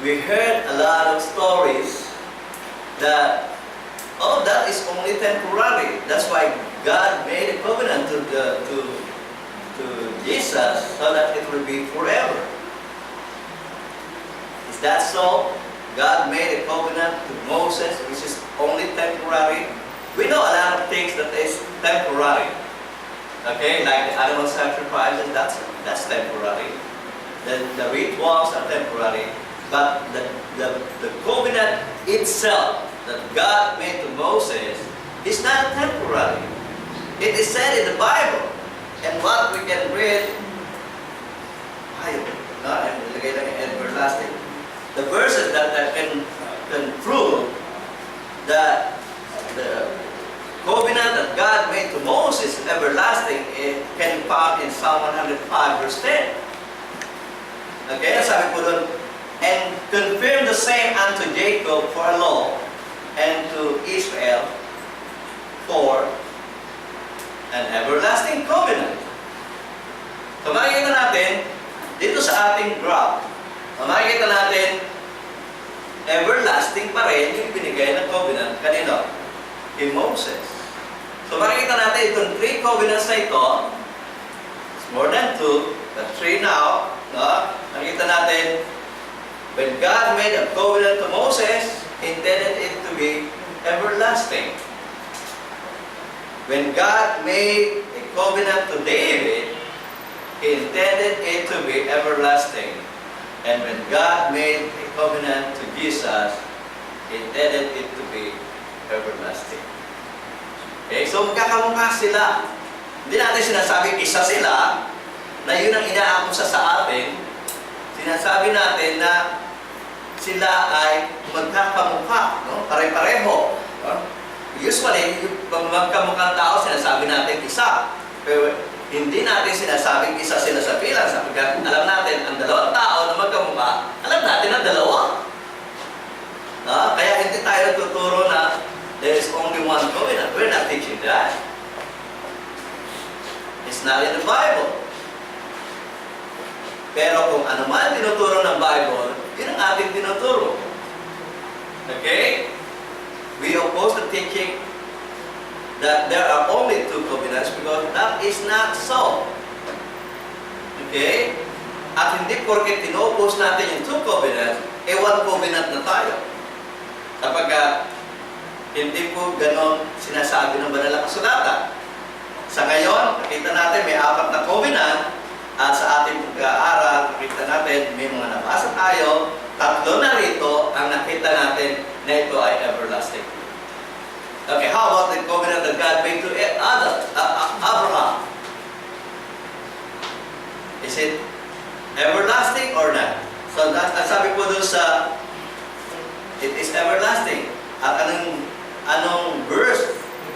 we heard a lot of stories that all of that is only temporary. That's why God made a covenant to Jesus so that it will be forever. Is that so? God made a covenant to Moses which is only temporary. We know a lot of things that is temporary. Okay, like the animal sacrifices, that's temporary. The rituals are temporary. But the covenant itself that God made to Moses is not temporary. It is said in the Bible. And what we can read, everlasting. The verses that can prove that the covenant that God made to Moses is everlasting, it can be found in Psalm 105 verse 10. Okay, sabi po doon, and confirm the same unto Jacob for a law, and to Israel for an everlasting covenant. So makikita natin, dito sa ating graph, makikita natin, everlasting pa rin yung binigay ng covenant kanino? Kay Moses. So makikita natin itong 3 covenants na ito, it's more than 2, but 3 now, no? Makikita natin, when God made a covenant to Moses, He intended it to be everlasting. When God made a covenant to David, He intended it to be everlasting. And when God made a covenant to Jesus, He intended it to be everlasting. Okay, so magkakamukha sila. Hindi natin sinasabing isa sila, na yun ang inaakusa sa atin. Sinasabi natin na sila ay magkakamukha, no? Pare-pareho. No? Usually, pag magkamukhang tao, sinasabi natin isa. Pero hindi natin sinasabing isa sila sa bilang. Sapagkat alam natin, ang dalawang tao na magkamukha, alam natin ang dalawa. No? Kaya hindi tayo tuturo na there is only one covenant. We're not teaching that. It's not in the Bible. Pero kung ano man tinuturo ng Bible, yun ang ating tinuturo. Okay? We oppose the teaching that there are only 2 covenants because that is not so. Okay? At hindi porket tinopos natin yung 2 covenants, one covenant na tayo. Kapag hindi po ganon sinasabi ng banal na kasulatan. Sa ngayon, nakita natin may 4 na covenant. At sa ating pag-aaral, nakita natin, may mga nabasa tayo, 3 na rito ang nakita natin na ito ay everlasting. Okay, how about the covenant that God made to Abraham? Is it everlasting or not? So, sabi po doon sa, it is everlasting. At anong verse,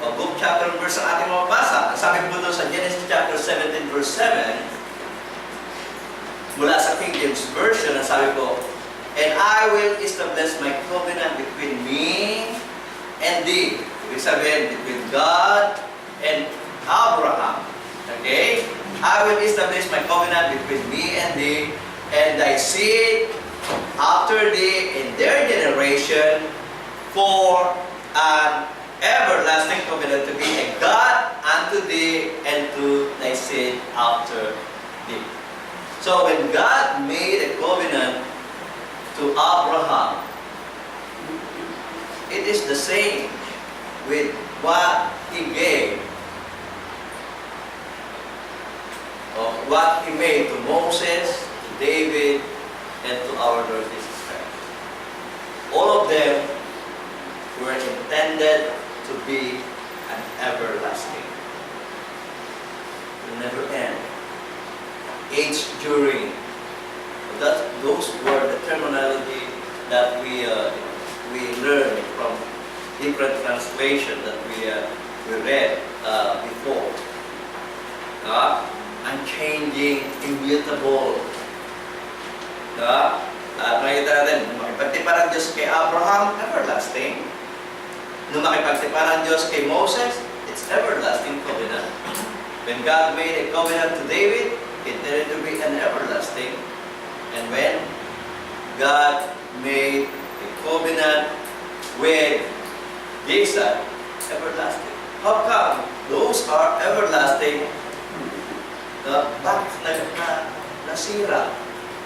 o book, chapter, verse ang ating mabasa? Sabi po doon sa Genesis chapter 17, verse 7, mula sa King James Version, ang sabi ko, and I will establish my covenant between me and thee. Ibig sabihin, between God and Abraham. Okay? I will establish my covenant between me and thee, and thy seed after thee in their generation for an everlasting covenant to be a God unto thee and to thy seed after thee. So when God made a covenant to Abraham, it is the same with what He gave, or what He made to Moses, to David, and to our Lord Jesus Christ. All of them were intended to be an everlasting. It will never end. Age during. Those were the terminology that we learned from different translations that we read before. Unchanging, immutable. At makita natin, makipagtipan ang Diyos kay Abraham, everlasting. Nung makipagtipan ang Diyos kay Moses, it's everlasting covenant. When God made a covenant to David, it intended to be an everlasting. And when God made a covenant with Jason, everlasting. How come those are everlasting? Bakit nasira?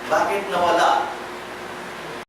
Bakit nawala?